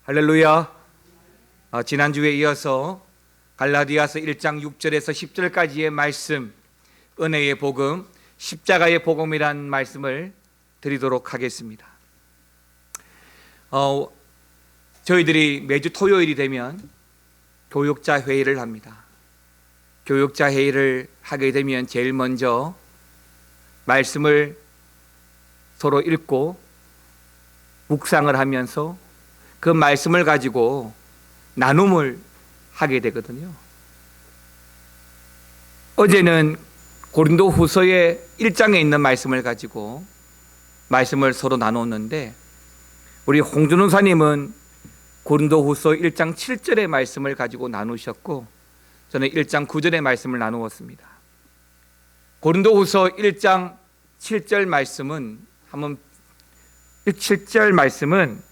할렐루야. 지난주에 이어서 갈라디아서 1장 6절에서 10절까지의 말씀, 은혜의 복음, 십자가의 복음이란 말씀을 드리도록 하겠습니다. 저희들이 매주 토요일이 되면 교육자 회의를 합니다. 교육자 회의를 하게 되면 제일 먼저 말씀을 서로 읽고 묵상을 하면서 그 말씀을 가지고 나눔을 하게 되거든요. 어제는 고린도후서의 1장에 있는 말씀을 가지고 말씀을 서로 나눴는데, 우리 홍준호사님은 고린도후서 1장 7절의 말씀을 가지고 나누셨고, 저는 1장 9절의 말씀을 나누었습니다. 고린도후서 1장 7절 말씀은 7절 말씀은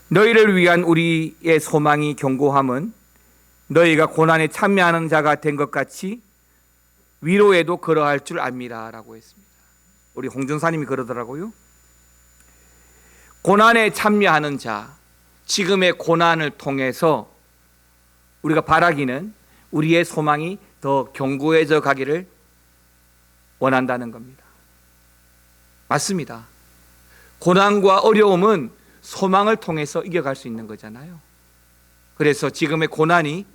너희를 위한 우리의 소망이 견고함은 너희가 고난에 참여하는 자가 된 것 같이 위로에도 그러할 줄 압니다 라고 했습니다. 우리 홍준사님이 그러더라고요. 고난에 참여하는 자, 지금의 고난을 통해서 우리가 바라기는 우리의 소망이 더 견고해져 가기를 원한다는 겁니다. 맞습니다. 고난과 어려움은 소망을 통해서 이겨갈 수 있는 거잖아요. 그래서 지금의 고난이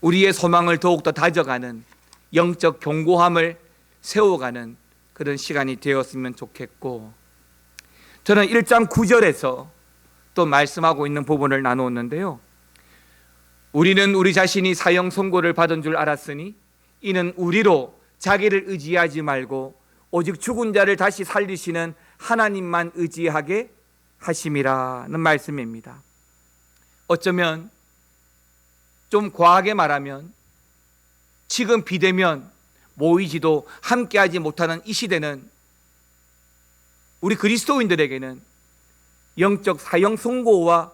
우리의 소망을 더욱더 다져가는, 영적 견고함을 세워가는 그런 시간이 되었으면 좋겠고, 저는 1장 9절에서 또 말씀하고 있는 부분을 나누었는데요. 우리는 우리 자신이 사형 선고를 받은 줄 알았으니 이는 우리로 자기를 의지하지 말고 오직 죽은 자를 다시 살리시는 하나님만 의지하게 하심이라는 말씀입니다. 어쩌면 좀 과하게 말하면 지금 비대면 모이지도 함께하지 못하는 이 시대는 우리 그리스도인들에게는 영적 사형 선고와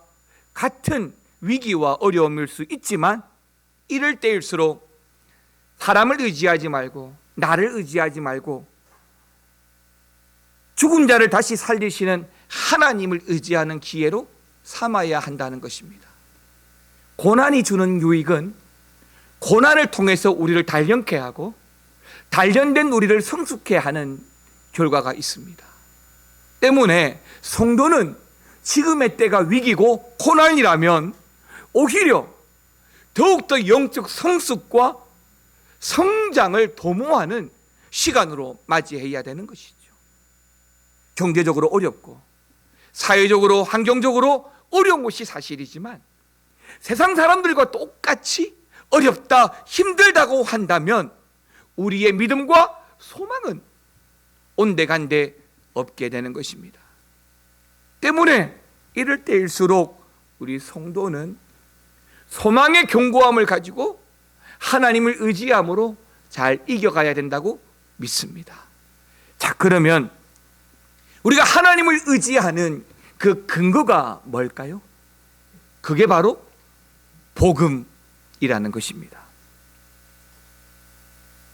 같은 위기와 어려움일 수 있지만, 이럴 때일수록 사람을 의지하지 말고 나를 의지하지 말고 죽은 자를 다시 살리시는 하나님을 의지하는 기회로 삼아야 한다는 것입니다. 고난이 주는 유익은 고난을 통해서 우리를 단련케 하고 단련된 우리를 성숙케 하는 결과가 있습니다. 때문에 성도는 지금의 때가 위기고 고난이라면 오히려 더욱더 영적 성숙과 성장을 도모하는 시간으로 맞이해야 되는 것이죠. 경제적으로 어렵고 사회적으로 환경적으로 어려운 것이 사실이지만, 세상 사람들과 똑같이 어렵다 힘들다고 한다면 우리의 믿음과 소망은 온데간데 없게 되는 것입니다. 때문에 이럴 때일수록 우리 성도는 소망의 견고함을 가지고 하나님을 의지함으로 잘 이겨가야 된다고 믿습니다. 자, 그러면 우리가 하나님을 의지하는 그 근거가 뭘까요? 그게 바로 복음이라는 것입니다.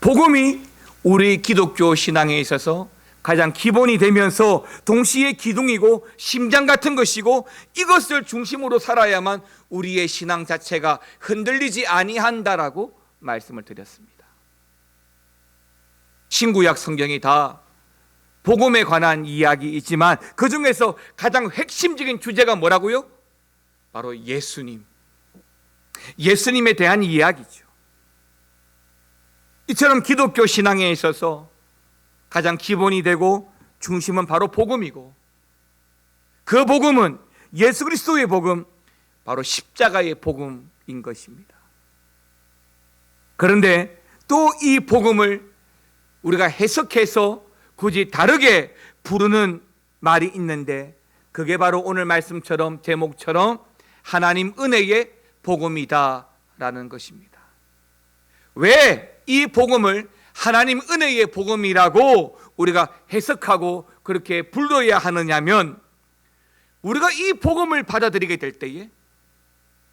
복음이 우리 기독교 신앙에 있어서 가장 기본이 되면서 동시에 기둥이고 심장 같은 것이고, 이것을 중심으로 살아야만 우리의 신앙 자체가 흔들리지 아니한다라고 말씀을 드렸습니다. 신구약 성경이 다 복음에 관한 이야기이지만 그 중에서 가장 핵심적인 주제가 뭐라고요? 바로 예수님에 대한 이야기죠. 이처럼 기독교 신앙에 있어서 가장 기본이 되고 중심은 바로 복음이고, 그 복음은 예수 그리스도의 복음, 바로 십자가의 복음인 것입니다. 그런데 또 이 복음을 우리가 해석해서 굳이 다르게 부르는 말이 있는데, 그게 바로 오늘 말씀처럼 제목처럼 하나님 은혜의 복음이다라는 것입니다. 왜 이 복음을 하나님 은혜의 복음이라고 우리가 해석하고 그렇게 불러야 하느냐면, 우리가 이 복음을 받아들이게 될 때에,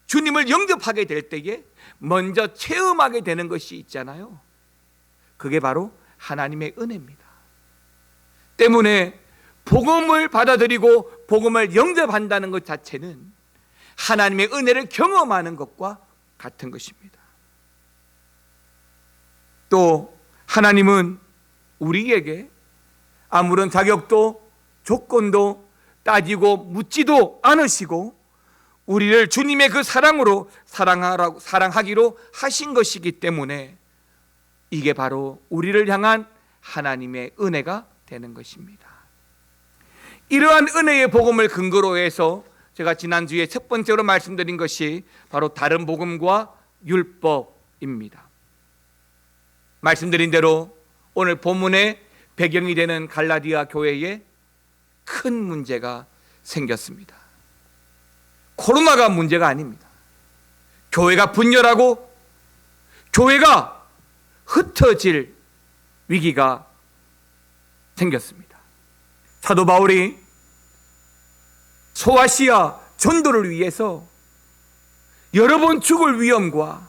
주님을 영접하게 될 때에 먼저 체험하게 되는 것이 있잖아요. 그게 바로 하나님의 은혜입니다. 때문에 복음을 받아들이고 복음을 영접한다는 것 자체는 하나님의 은혜를 경험하는 것과 같은 것입니다. 또 하나님은 우리에게 아무런 자격도 조건도 따지고 묻지도 않으시고 우리를 주님의 그 사랑으로 사랑하기로 하신 것이기 때문에 이게 바로 우리를 향한 하나님의 은혜가 되는 것입니다. 이러한 은혜의 복음을 근거로 해서 제가 지난주에 첫 번째로 말씀드린 것이 바로 다른 복음과 율법입니다. 말씀드린 대로 오늘 본문의 배경이 되는 갈라디아 교회에 큰 문제가 생겼습니다. 코로나가 문제가 아닙니다. 교회가 분열하고 교회가 흩어질 위기가 생겼습니다. 사도 바울이 소아시아 전도를 위해서 여러 번 죽을 위험과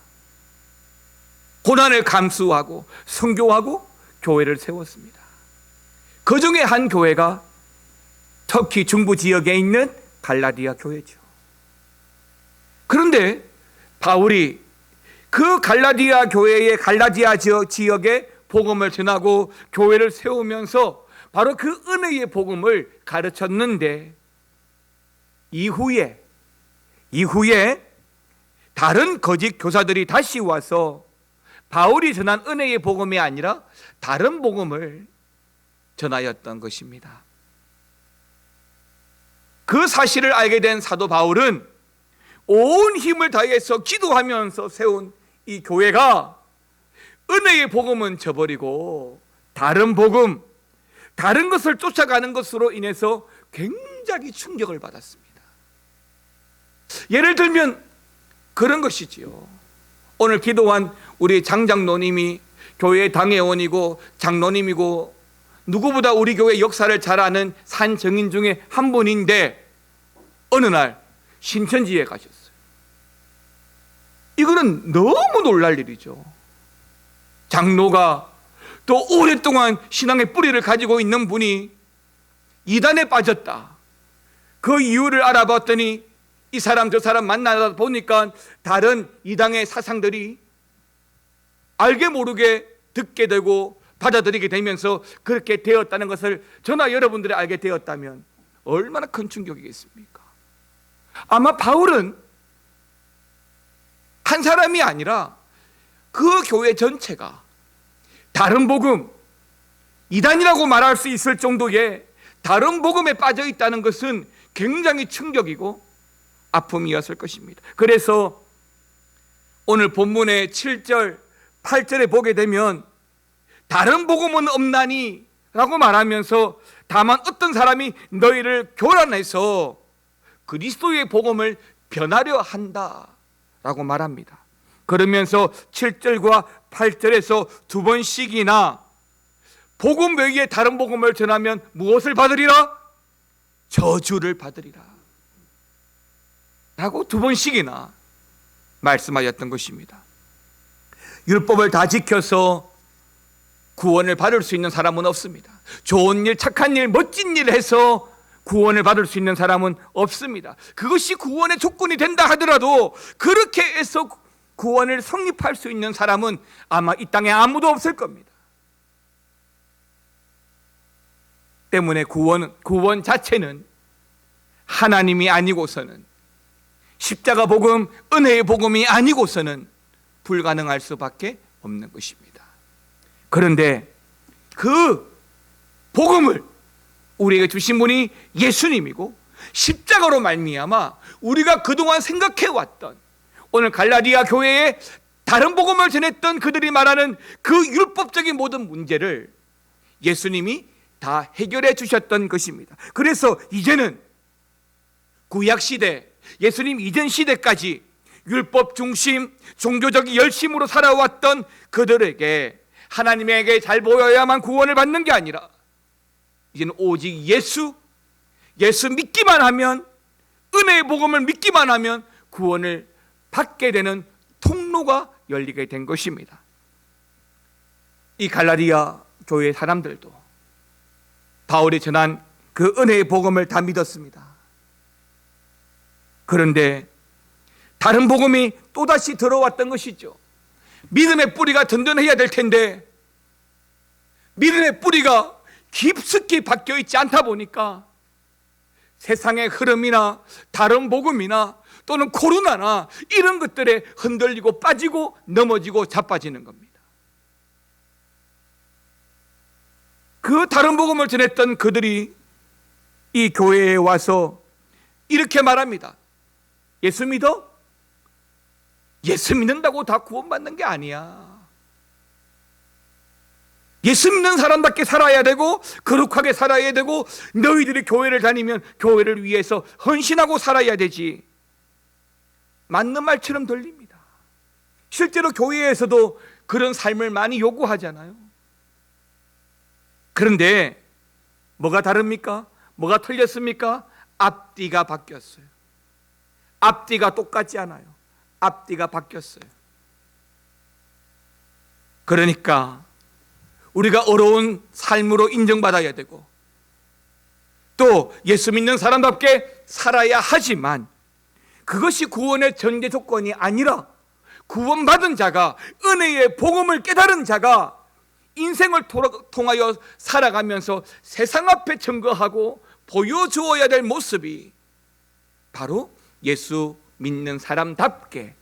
고난을 감수하고 선교하고 교회를 세웠습니다. 그 중에 한 교회가 터키 중부 지역에 있는 갈라디아 교회죠. 그런데 바울이 그 갈라디아 교회의 갈라디아 지역에 복음을 전하고 교회를 세우면서 바로 그 은혜의 복음을 가르쳤는데 이후에 다른 거짓 교사들이 다시 와서 바울이 전한 은혜의 복음이 아니라 다른 복음을 전하였던 것입니다. 그 사실을 알게 된 사도 바울은 온 힘을 다해서 기도하면서 세운 이 교회가 은혜의 복음은 저버리고 다른 복음, 다른 것을 쫓아가는 것으로 인해서 굉장히 충격을 받았습니다. 예를 들면 그런 것이지요. 오늘 기도한 우리 장장로님이 교회의 당회원이고 장로님이고 누구보다 우리 교회 역사를 잘 아는 산증인 중에 한 분인데 어느 날 신천지에 가셨어요. 이거는 너무 놀랄 일이죠. 장로가 또 오랫동안 신앙의 뿌리를 가지고 있는 분이 이단에 빠졌다. 그 이유를 알아봤더니 이 사람 저 사람 만나다 보니까 다른 이단의 사상들이 알게 모르게 듣게 되고 받아들이게 되면서 그렇게 되었다는 것을 저나 여러분들이 알게 되었다면 얼마나 큰 충격이겠습니까? 아마 바울은 한 사람이 아니라 그 교회 전체가 다른 복음, 이단이라고 말할 수 있을 정도의 다른 복음에 빠져 있다는 것은 굉장히 충격이고 아픔이었을 것입니다. 그래서 오늘 본문의 7절, 8절에 보게 되면 다른 복음은 없나니 라고 말하면서 다만 어떤 사람이 너희를 교란해서 그리스도의 복음을 변하려 한다 라고 말합니다. 그러면서 7절과 8절에서 두 번씩이나 복음 외에 다른 복음을 전하면 무엇을 받으리라? 저주를 받으리라 라고 두 번씩이나 말씀하셨던 것입니다. 율법을 다 지켜서 구원을 받을 수 있는 사람은 없습니다. 좋은 일, 착한 일, 멋진 일 해서 구원을 받을 수 있는 사람은 없습니다. 그것이 구원의 조건이 된다 하더라도 그렇게 해서 구원을 성립할 수 있는 사람은 아마 이 땅에 아무도 없을 겁니다. 때문에 구원 자체는 하나님이 아니고서는, 십자가 복음, 은혜의 복음이 아니고서는 불가능할 수밖에 없는 것입니다. 그런데 그 복음을 우리에게 주신 분이 예수님이고, 십자가로 말미암아 우리가 그동안 생각해왔던, 오늘 갈라디아 교회에 다른 복음을 전했던 그들이 말하는 그 율법적인 모든 문제를 예수님이 다 해결해 주셨던 것입니다. 그래서 이제는 구약시대, 예수님 이전 시대까지 율법 중심, 종교적 열심으로 살아왔던 그들에게 하나님에게 잘 보여야만 구원을 받는 게 아니라 이제는 오직 예수 믿기만 하면, 은혜의 복음을 믿기만 하면 구원을 받게 되는 통로가 열리게 된 것입니다. 이 갈라디아 교회 사람들도 바울이 전한 그 은혜의 복음을 다 믿었습니다. 그런데 다른 복음이 또다시 들어왔던 것이죠. 믿음의 뿌리가 든든해야 될 텐데 믿음의 뿌리가 깊숙이 박혀 있지 않다 보니까 세상의 흐름이나 다른 복음이나 또는 코로나나 이런 것들에 흔들리고 빠지고 넘어지고 자빠지는 겁니다. 그 다른 복음을 전했던 그들이 이 교회에 와서 이렇게 말합니다. 예수 믿어? 예수 믿는다고 다 구원받는 게 아니야. 예수 믿는 사람답게 살아야 되고 거룩하게 살아야 되고 너희들이 교회를 다니면 교회를 위해서 헌신하고 살아야 되지. 맞는 말처럼 들립니다. 실제로 교회에서도 그런 삶을 많이 요구하잖아요. 그런데 뭐가 다릅니까? 뭐가 틀렸습니까? 앞뒤가 바뀌었어요. 앞뒤가 똑같지 않아요. 앞뒤가 바뀌었어요. 그러니까 우리가 어려운 삶으로 인정받아야 되고 또 예수 믿는 사람답게 살아야 하지만 그것이 구원의 전제 조건이 아니라 구원받은 자가 은혜의 복음을 깨달은 자가 인생을 통하여 살아가면서 세상 앞에 증거하고 보여주어야 될 모습이 바로 예수 믿는 사람답게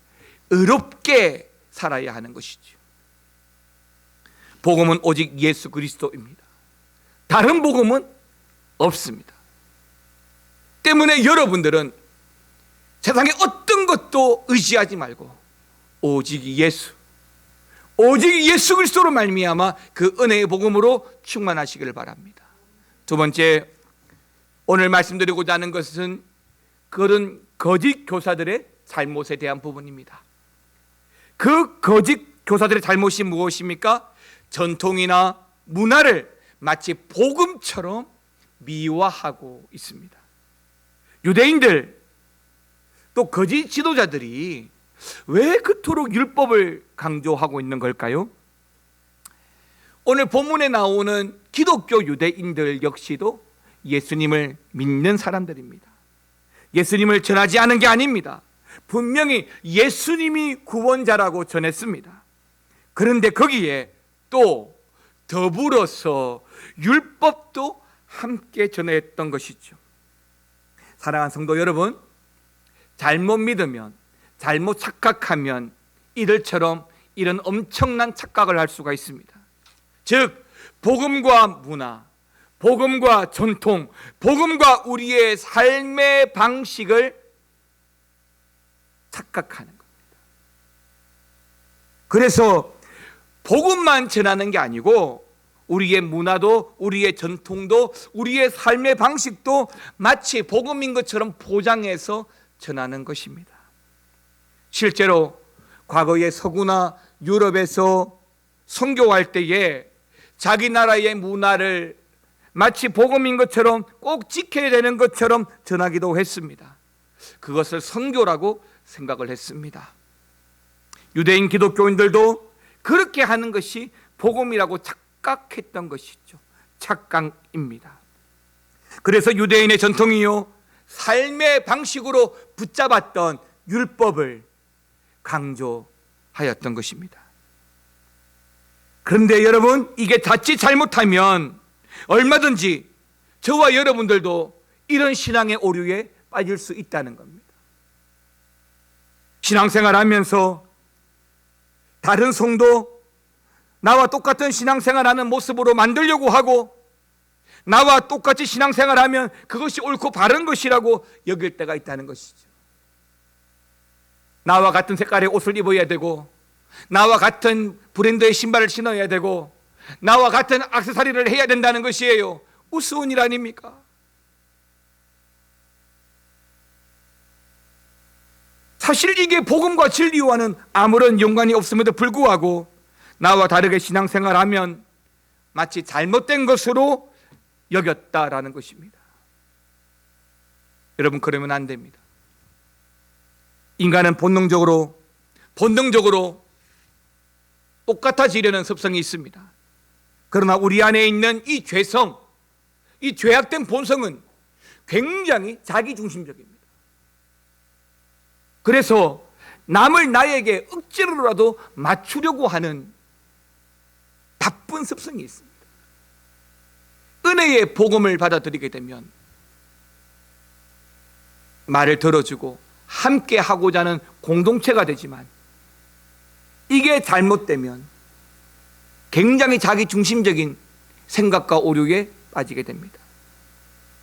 의롭게 살아야 하는 것이죠. 복음은 오직 예수 그리스도입니다. 다른 복음은 없습니다. 때문에 여러분들은 세상의 어떤 것도 의지하지 말고 오직 예수 그리스도로 말미암아 그 은혜의 복음으로 충만하시기를 바랍니다. 두 번째, 오늘 말씀드리고자 하는 것은 그런 거짓 교사들의 잘못에 대한 부분입니다. 그 거짓 교사들의 잘못이 무엇입니까? 전통이나 문화를 마치 복음처럼 미화하고 있습니다. 유대인들 또 거짓 지도자들이 왜 그토록 율법을 강조하고 있는 걸까요? 오늘 본문에 나오는 기독교 유대인들 역시도 예수님을 믿는 사람들입니다. 예수님을 전하지 않은 게 아닙니다. 분명히 예수님이 구원자라고 전했습니다. 그런데 거기에 또 더불어서 율법도 함께 전했던 것이죠. 사랑하는 성도 여러분, 잘못 믿으면, 잘못 착각하면 이들처럼 이런 엄청난 착각을 할 수가 있습니다. 즉 복음과 문화, 복음과 전통, 복음과 우리의 삶의 방식을 착각하는 겁니다. 그래서 복음만 전하는 게 아니고 우리의 문화도 우리의 전통도 우리의 삶의 방식도 마치 복음인 것처럼 포장해서 전하는 것입니다. 실제로 과거의 서구나 유럽에서 선교할 때에 자기 나라의 문화를 마치 복음인 것처럼 꼭 지켜야 되는 것처럼 전하기도 했습니다. 그것을 선교라고 생각을 했습니다. 유대인 기독교인들도 그렇게 하는 것이 복음이라고 착각했던 것이죠. 착각입니다. 그래서 유대인의 전통이요, 삶의 방식으로 붙잡았던 율법을 강조하였던 것입니다. 그런데 여러분, 이게 자칫 잘못하면 얼마든지 저와 여러분들도 이런 신앙의 오류에 빠질 수 있다는 겁니다. 신앙생활하면서 다른 성도 나와 똑같은 신앙생활하는 모습으로 만들려고 하고 나와 똑같이 신앙생활하면 그것이 옳고 바른 것이라고 여길 때가 있다는 것이죠. 나와 같은 색깔의 옷을 입어야 되고 나와 같은 브랜드의 신발을 신어야 되고 나와 같은 액세서리를 해야 된다는 것이에요. 우스운 일 아닙니까? 사실 이게 복음과 진리와는 아무런 연관이 없음에도 불구하고 나와 다르게 신앙생활하면 마치 잘못된 것으로 여겼다라는 것입니다. 여러분, 그러면 안 됩니다. 인간은 본능적으로 똑같아지려는 습성이 있습니다. 그러나 우리 안에 있는 이 죄성, 이 죄악된 본성은 굉장히 자기중심적입니다. 그래서 남을 나에게 억지로라도 맞추려고 하는 나쁜 습성이 있습니다. 은혜의 복음을 받아들이게 되면 말을 들어주고 함께 하고자 하는 공동체가 되지만, 이게 잘못되면 굉장히 자기중심적인 생각과 오류에 빠지게 됩니다.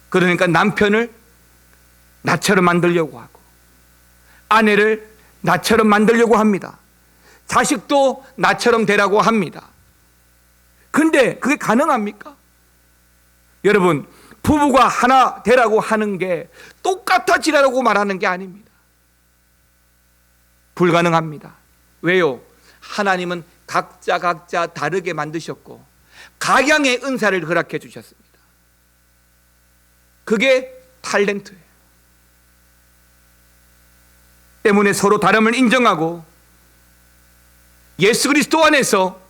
그러니까 남편을 나처럼 만들려고 하고, 아내를 나처럼 만들려고 합니다. 자식도 나처럼 되라고 합니다. 근데 그게 가능합니까? 여러분, 부부가 하나 되라고 하는 게 똑같아지라고 말하는 게 아닙니다. 불가능합니다. 왜요? 하나님은 각자 다르게 만드셨고 각양의 은사를 허락해 주셨습니다. 그게 탤런트예요. 때문에 서로 다름을 인정하고 예수 그리스도 안에서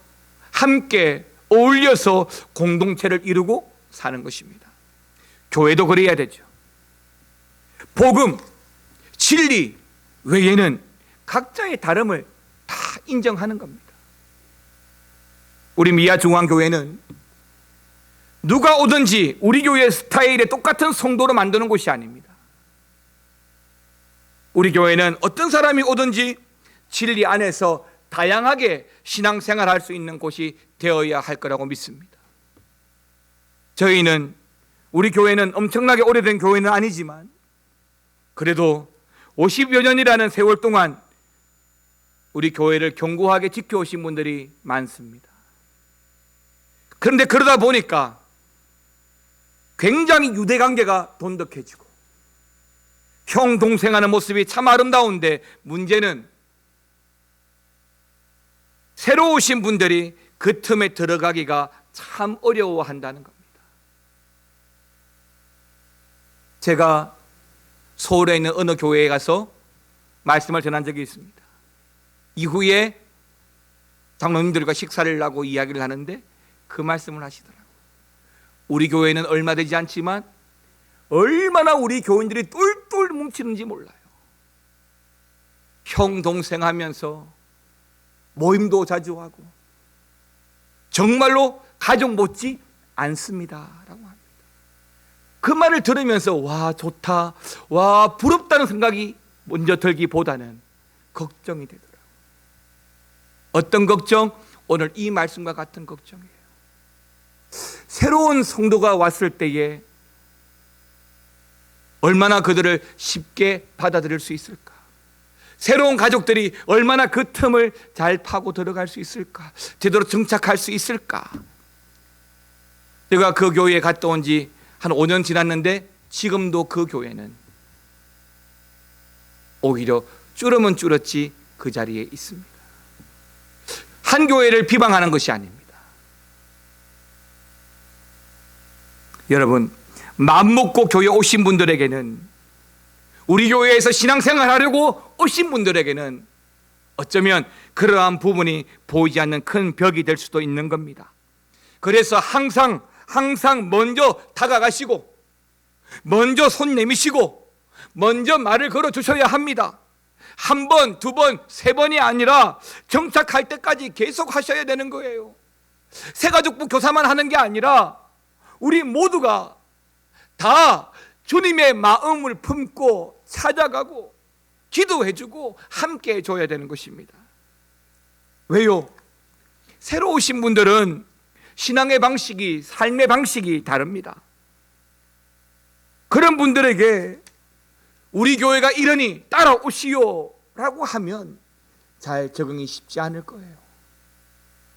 함께 어울려서 공동체를 이루고 사는 것입니다. 교회도 그래야 되죠. 복음, 진리 외에는 각자의 다름을 다 인정하는 겁니다. 우리 미아중앙교회는 누가 오든지 우리 교회 스타일에 똑같은 성도로 만드는 곳이 아닙니다. 우리 교회는 어떤 사람이 오든지 진리 안에서 다양하게 신앙생활할 수 있는 곳이 되어야 할 거라고 믿습니다. 저희는, 우리 교회는 엄청나게 오래된 교회는 아니지만 그래도 50여 년이라는 세월 동안 우리 교회를 견고하게 지켜오신 분들이 많습니다. 그런데 그러다 보니까 굉장히 유대관계가 돈독해지고 형 동생하는 모습이 참 아름다운데, 문제는 새로 오신 분들이 그 틈에 들어가기가 참 어려워한다는 겁니다. 제가 서울에 있는 어느 교회에 가서 말씀을 전한 적이 있습니다. 이후에 장로님들과 식사를 하고 이야기를 하는데 그 말씀을 하시더라고요. 우리 교회는 얼마 되지 않지만 얼마나 우리 교인들이 똘똘 뭉치는지 몰라요. 형 동생 하면서 모임도 자주 하고 정말로 가족 못지 않습니다 라고 합니다. 그 말을 들으면서 와, 좋다, 와, 부럽다는 생각이 먼저 들기보다는 걱정이 되더라고요. 어떤 걱정? 오늘 이 말씀과 같은 걱정이에요. 새로운 성도가 왔을 때에 얼마나 그들을 쉽게 받아들일 수 있을까? 새로운 가족들이 얼마나 그 틈을 잘 파고 들어갈 수 있을까? 제대로 정착할 수 있을까? 제가 그 교회에 갔다 온 지 한 5년 지났는데 지금도 그 교회는 오히려 줄으면 줄었지 그 자리에 있습니다. 한 교회를 비방하는 것이 아닙니다. 여러분, 마음먹고 교회 오신 분들에게는, 우리 교회에서 신앙생활 하려고 오신 분들에게는 어쩌면 그러한 부분이 보이지 않는 큰 벽이 될 수도 있는 겁니다. 그래서 항상 먼저 다가가시고 먼저 손 내미시고 먼저 말을 걸어 주셔야 합니다. 한 번, 두 번, 세 번이 아니라 정착할 때까지 계속 하셔야 되는 거예요. 새가족부 교사만 하는 게 아니라 우리 모두가 다 주님의 마음을 품고 찾아가고 기도해주고 함께 해줘야 되는 것입니다. 왜요? 새로 오신 분들은 신앙의 방식이, 삶의 방식이 다릅니다. 그런 분들에게 우리 교회가 이러니 따라오시오 라고 하면 잘 적응이 쉽지 않을 거예요.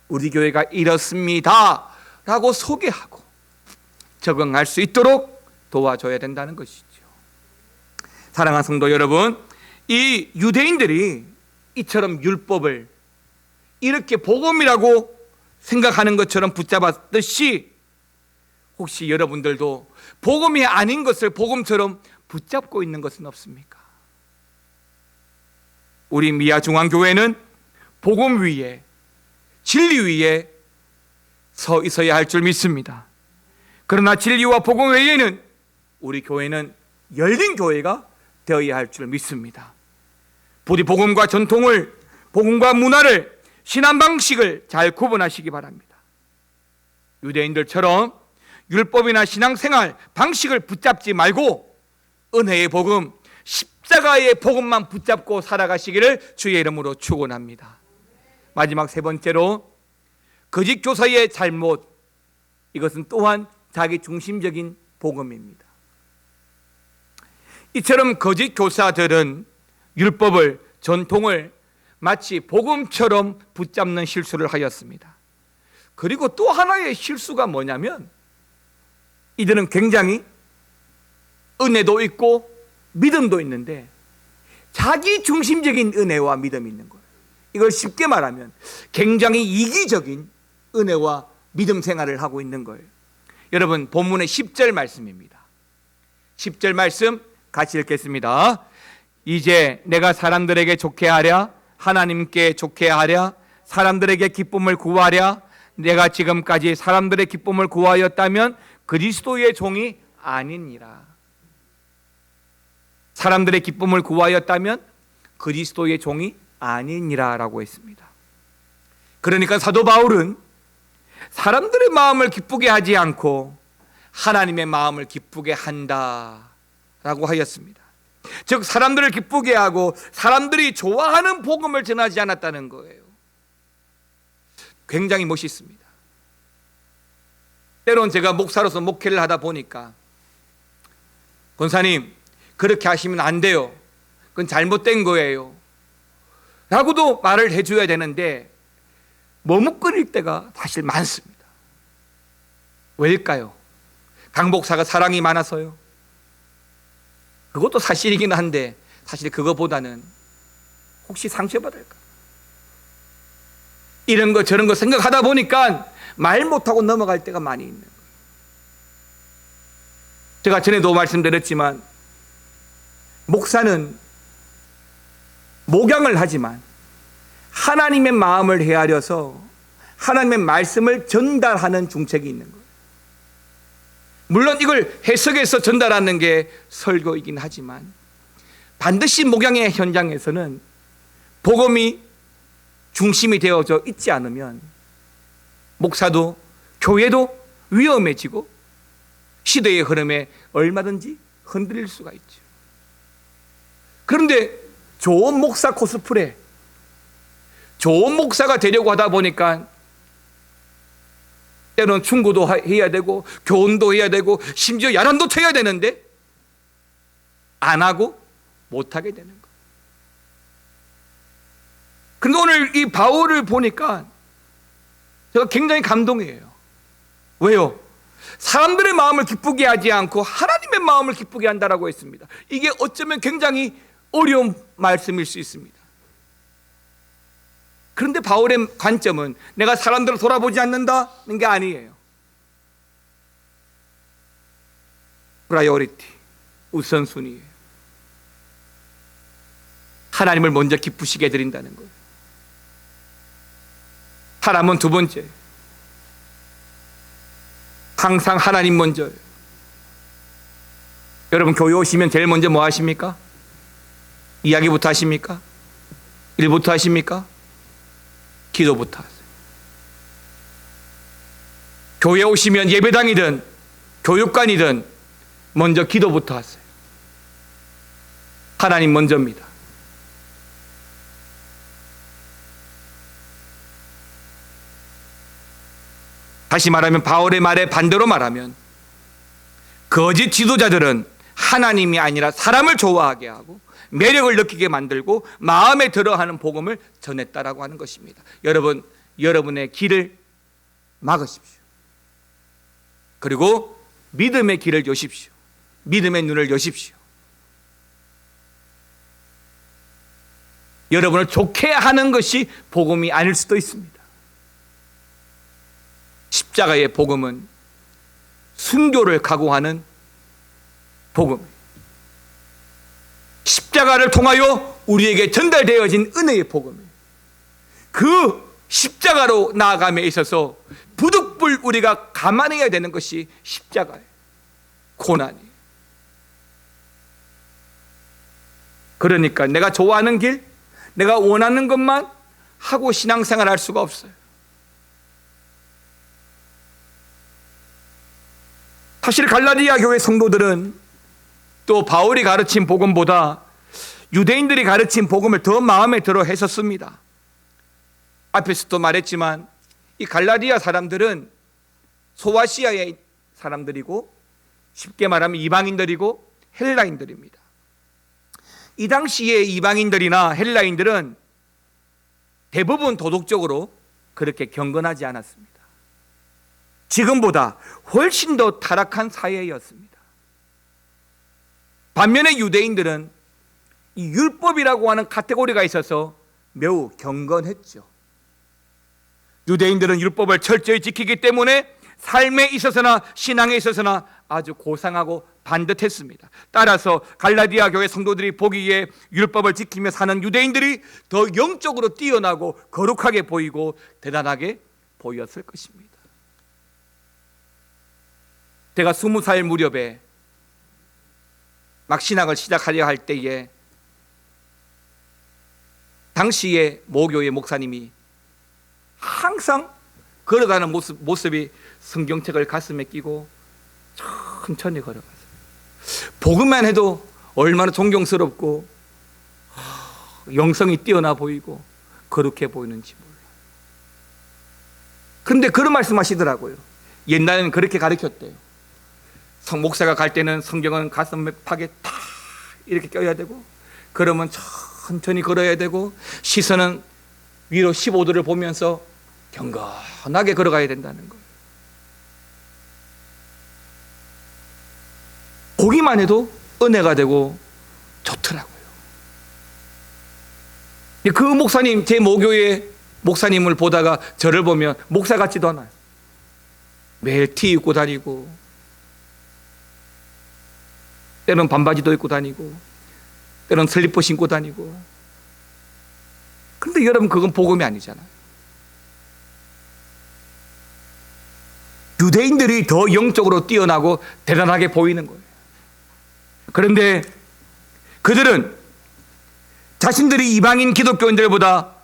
우리 교회가 이렇습니다 라고 소개하고 적응할 수 있도록 도와줘야 된다는 것이죠. 사랑하는 성도 여러분, 이 유대인들이 이처럼 율법을 이렇게 복음이라고 생각하는 것처럼 붙잡았듯이 혹시 여러분들도 복음이 아닌 것을 복음처럼 붙잡고 있는 것은 없습니까? 우리 미아중앙교회는 복음 위에, 진리 위에 서 있어야 할 줄 믿습니다. 그러나 진리와 복음 외에는 우리 교회는 열린 교회가 되어야 할 줄 믿습니다. 부디 복음과 전통을, 복음과 문화를, 신앙 방식을 잘 구분하시기 바랍니다. 유대인들처럼 율법이나 신앙생활 방식을 붙잡지 말고 은혜의 복음, 십자가의 복음만 붙잡고 살아가시기를 주의 이름으로 축원합니다. 마지막 세 번째로 거짓 교사의 잘못, 이것은 또한 자기 중심적인 복음입니다. 이처럼 거짓 교사들은 율법을, 전통을 마치 복음처럼 붙잡는 실수를 하였습니다. 그리고 또 하나의 실수가 뭐냐면 이들은 굉장히 은혜도 있고 믿음도 있는데 자기 중심적인 은혜와 믿음이 있는 거예요. 이걸 쉽게 말하면 굉장히 이기적인 은혜와 믿음 생활을 하고 있는 거예요. 여러분, 본문의 10절 말씀입니다. 10절 말씀 같이 읽겠습니다. 이제 내가 사람들에게 좋게 하랴, 하나님께 좋게 하랴, 사람들에게 기쁨을 구하랴. 내가 지금까지 사람들의 기쁨을 구하였다면 그리스도의 종이 아니니라. 사람들의 기쁨을 구하였다면 그리스도의 종이 아니니라 라고 했습니다. 그러니까 사도 바울은 사람들의 마음을 기쁘게 하지 않고 하나님의 마음을 기쁘게 한다 라고 하였습니다. 즉 사람들을 기쁘게 하고 사람들이 좋아하는 복음을 전하지 않았다는 거예요. 굉장히 멋있습니다. 때론 제가 목사로서 목회를 하다 보니까 권사님, 그렇게 하시면 안 돼요, 그건 잘못된 거예요 라고도 말을 해줘야 되는데 머뭇거릴 때가 사실 많습니다. 왜일까요? 강 목사가 사랑이 많아서요? 그것도 사실이긴 한데 사실 그거보다는 혹시 상처받을까? 이런 거 저런 거 생각하다 보니까 말 못하고 넘어갈 때가 많이 있는 거예요. 제가 전에도 말씀드렸지만 목사는 목양을 하지만 하나님의 마음을 헤아려서 하나님의 말씀을 전달하는 중책이 있는 거예요. 물론 이걸 해석해서 전달하는 게 설교이긴 하지만 반드시 목양의 현장에서는 복음이 중심이 되어져 있지 않으면 목사도 교회도 위험해지고 시대의 흐름에 얼마든지 흔들릴 수가 있죠. 그런데 좋은 목사 코스프레, 좋은 목사가 되려고 하다 보니까 때로는 충고도 해야 되고 교훈도 해야 되고 심지어 야단도 쳐야 되는데 안 하고 못 하게 되는 거예요. 그런데 오늘 이 바울을 보니까 제가 굉장히 감동이에요. 왜요? 사람들의 마음을 기쁘게 하지 않고 하나님의 마음을 기쁘게 한다라고 했습니다. 이게 어쩌면 굉장히 어려운 말씀일 수 있습니다. 그런데 바울의 관점은 내가 사람들을 돌아보지 않는다는 게 아니에요. 프라이어리티, 우선순위예요. 하나님을 먼저 기쁘시게 해드린다는 거예요. 사람은 두 번째, 항상 하나님 먼저예요. 여러분 교회 오시면 제일 먼저 뭐 하십니까? 이야기부터 하십니까? 일부터 하십니까? 기도부터 하세요. 교회 오시면 예배당이든 교육관이든 먼저 기도부터 하세요. 하나님 먼저입니다. 다시 말하면 바울의 말에 반대로 말하면 거짓 지도자들은 하나님이 아니라 사람을 좋아하게 하고 매력을 느끼게 만들고 마음에 들어하는 복음을 전했다라고 하는 것입니다. 여러분, 여러분의 길을 막으십시오. 그리고 믿음의 길을 여십시오. 믿음의 눈을 여십시오. 여러분을 좋게 하는 것이 복음이 아닐 수도 있습니다. 십자가의 복음은 순교를 각오하는 복음, 십자가를 통하여 우리에게 전달되어진 은혜의 복음이에요. 그 십자가로 나아감에 있어서 부득불 우리가 감안해야 되는 것이 십자가예요. 고난이. 그러니까 내가 좋아하는 길, 내가 원하는 것만 하고 신앙생활 할 수가 없어요. 사실 갈라디아 교회 성도들은 또 바울이 가르친 복음보다 유대인들이 가르친 복음을 더 마음에 들어 했었습니다. 앞에서도 말했지만 이 갈라디아 사람들은 소아시아의 사람들이고 쉽게 말하면 이방인들이고 헬라인들입니다. 이 당시에 이방인들이나 헬라인들은 대부분 도덕적으로 그렇게 경건하지 않았습니다. 지금보다 훨씬 더 타락한 사회였습니다. 반면에 유대인들은 이 율법이라고 하는 카테고리가 있어서 매우 경건했죠. 유대인들은 율법을 철저히 지키기 때문에 삶에 있어서나 신앙에 있어서나 아주 고상하고 반듯했습니다. 따라서 갈라디아 교회 성도들이 보기에 율법을 지키며 사는 유대인들이 더 영적으로 뛰어나고 거룩하게 보이고 대단하게 보였을 것입니다. 제가 20살 무렵에 막 신학을 시작하려 할 때에 당시에 모교의 목사님이 항상 걸어가는 모습이 성경책을 가슴에 끼고 천천히 걸어갔어요. 보기만 해도 얼마나 존경스럽고 영성이 뛰어나 보이고 거룩해 보이는지 몰라요. 그런데 그런 말씀 하시더라고요. 옛날에는 그렇게 가르쳤대요. 목사가 갈 때는 성경은 가슴팍에 탁 이렇게 껴야 되고, 그러면 천천히 걸어야 되고, 시선은 위로 15도를 보면서 경건하게 걸어가야 된다는 거예요. 보기만 해도 은혜가 되고 좋더라고요. 그 목사님, 제 모교의 목사님을 보다가 저를 보면 목사 같지도 않아요. 매일 티 입고 다니고, 때로는 반바지도 입고 다니고, 때로는 슬리퍼 신고 다니고. 그런데 여러분, 그건 복음이 아니잖아요. 유대인들이 더 영적으로 뛰어나고 대단하게 보이는 거예요. 그런데 그들은 자신들이 이방인 기독교인들보다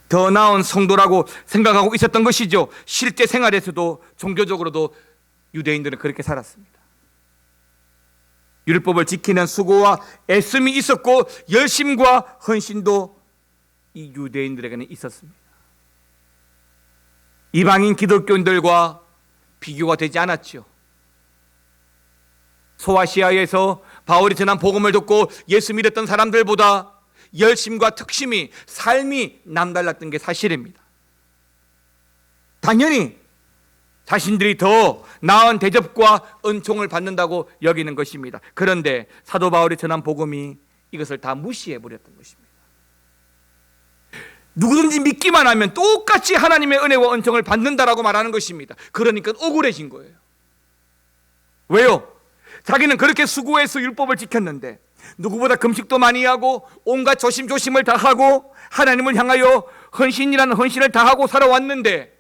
더 나은 성도라고 생각하고 있었던 것이죠. 실제 생활에서도 종교적으로도 유대인들은 그렇게 살았습니다. 율법을 지키는 수고와 애씀이 있었고 열심과 헌신도 이 유대인들에게는 있었습니다. 이방인 기독교인들과 비교가 되지 않았죠. 소아시아에서 바울이 전한 복음을 듣고 예수 믿었던 사람들보다 열심과 특심이, 삶이 남달랐던 게 사실입니다. 당연히 자신들이 더 나은 대접과 은총을 받는다고 여기는 것입니다. 그런데 사도 바울이 전한 복음이 이것을 다 무시해버렸던 것입니다. 누구든지 믿기만 하면 똑같이 하나님의 은혜와 은총을 받는다라고 말하는 것입니다. 그러니까 억울해진 거예요. 왜요? 자기는 그렇게 수고해서 율법을 지켰는데, 누구보다 금식도 많이 하고 온갖 조심조심을 다하고 하나님을 향하여 헌신이라는 헌신을 다하고 살아왔는데,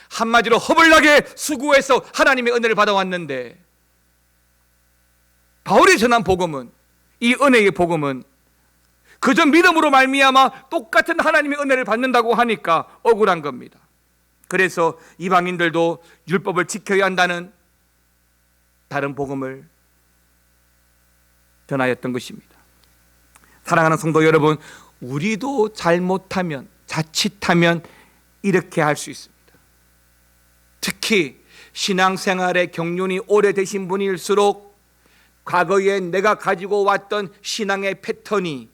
한마디로 허벌나게 수고해서 하나님의 은혜를 받아왔는데, 바울이 전한 복음은, 이 은혜의 복음은 그저 믿음으로 말미암아 똑같은 하나님의 은혜를 받는다고 하니까 억울한 겁니다. 그래서 이방인들도 율법을 지켜야 한다는 다른 복음을 전하였던 것입니다. 사랑하는 성도 여러분, 우리도 잘못하면, 자칫하면 이렇게 할 수 있습니다. 특히 신앙생활의 경륜이 오래되신 분일수록 과거에 내가 가지고 왔던 신앙의 패턴이,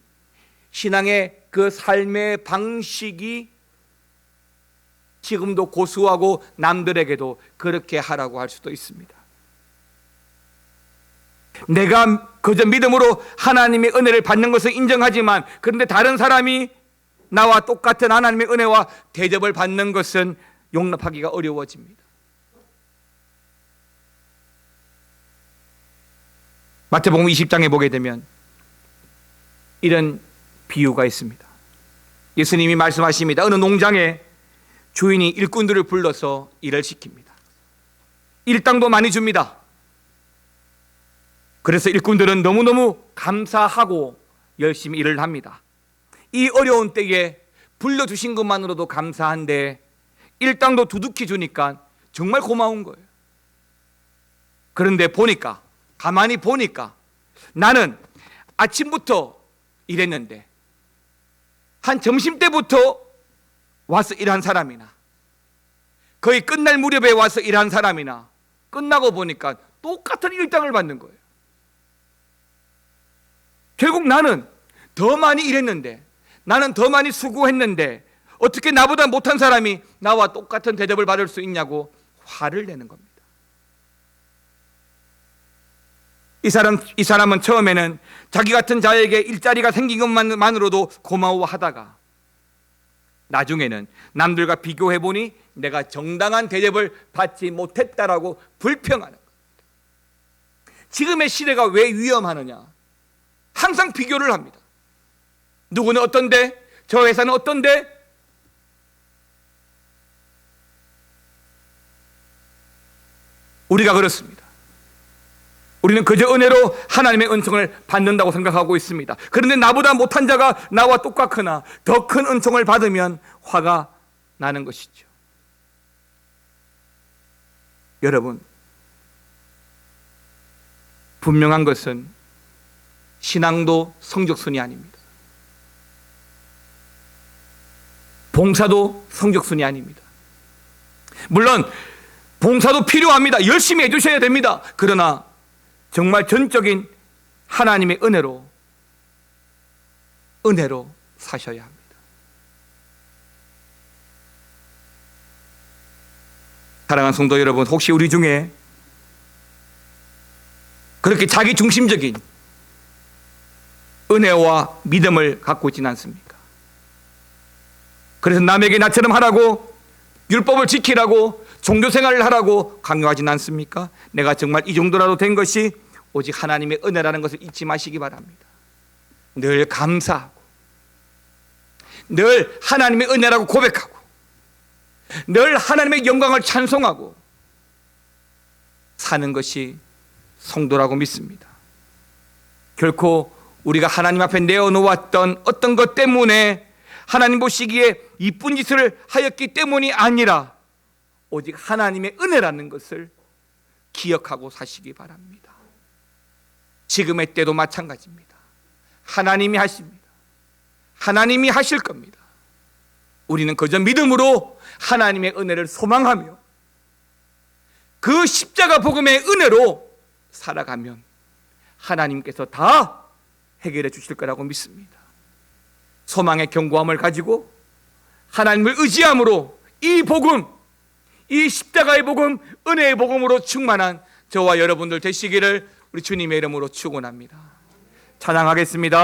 신앙의 그 삶의 방식이 지금도 고수하고 남들에게도 그렇게 하라고 할 수도 있습니다. 내가 그저 믿음으로 하나님의 은혜를 받는 것을 인정하지만, 그런데 다른 사람이 나와 똑같은 하나님의 은혜와 대접을 받는 것은 용납하기가 어려워집니다. 마태복음 20장에 보게 되면 이런 비유가 있습니다. 예수님이 말씀하십니다. 어느 농장에 주인이 일꾼들을 불러서 일을 시킵니다. 일당도 많이 줍니다. 그래서 일꾼들은 너무너무 감사하고 열심히 일을 합니다. 이 어려운 때에 불러주신 것만으로도 감사한데 일당도 두둑히 주니까 정말 고마운 거예요. 그런데 보니까, 가만히 보니까 나는 아침부터 일했는데 한 점심때부터 와서 일한 사람이나 거의 끝날 무렵에 와서 일한 사람이나 끝나고 보니까 똑같은 일당을 받는 거예요. 결국 나는 더 많이 일했는데, 나는 더 많이 수고했는데 어떻게 나보다 못한 사람이 나와 똑같은 대접을 받을 수 있냐고 화를 내는 겁니다. 이 사람은 처음에는 자기 같은 자에게 일자리가 생긴 것만으로도 고마워하다가 나중에는 남들과 비교해보니 내가 정당한 대접을 받지 못했다라고 불평하는 겁니다. 지금의 시대가 왜 위험하느냐? 항상 비교를 합니다. 누구는 어떤데? 저 회사는 어떤데? 우리가 그렇습니다. 우리는 그저 은혜로 하나님의 은총을 받는다고 생각하고 있습니다. 그런데 나보다 못한 자가 나와 똑같거나 더 큰 은총을 받으면 화가 나는 것이죠. 여러분, 분명한 것은 신앙도 성적순이 아닙니다. 봉사도 성적순이 아닙니다. 물론 봉사도 필요합니다. 열심히 해주셔야 됩니다. 그러나 정말 전적인 하나님의 은혜로 사셔야 합니다. 사랑하는 성도 여러분, 혹시 우리 중에 그렇게 자기 중심적인 은혜와 믿음을 갖고 있지는 않습니까? 그래서 남에게 나처럼 하라고, 율법을 지키라고, 종교생활을 하라고 강요하지는 않습니까? 내가 정말 이 정도라도 된 것이 오직 하나님의 은혜라는 것을 잊지 마시기 바랍니다. 늘 감사하고, 늘 하나님의 은혜라고 고백하고, 늘 하나님의 영광을 찬송하고 사는 것이 성도라고 믿습니다. 결코 우리가 하나님 앞에 내어놓았던 어떤 것 때문에 하나님 보시기에 이쁜 짓을 하였기 때문이 아니라 오직 하나님의 은혜라는 것을 기억하고 사시기 바랍니다. 지금의 때도 마찬가지입니다. 하나님이 하십니다. 하나님이 하실 겁니다. 우리는 그저 믿음으로 하나님의 은혜를 소망하며 그 십자가 복음의 은혜로 살아가면 하나님께서 다 해결해 주실 거라고 믿습니다. 소망의 견고함을 가지고 하나님을 의지함으로 이 복음, 이 십자가의 복음, 은혜의 복음으로 충만한 저와 여러분들 되시기를 우리 주님의 이름으로 축원합니다. 찬양하겠습니다.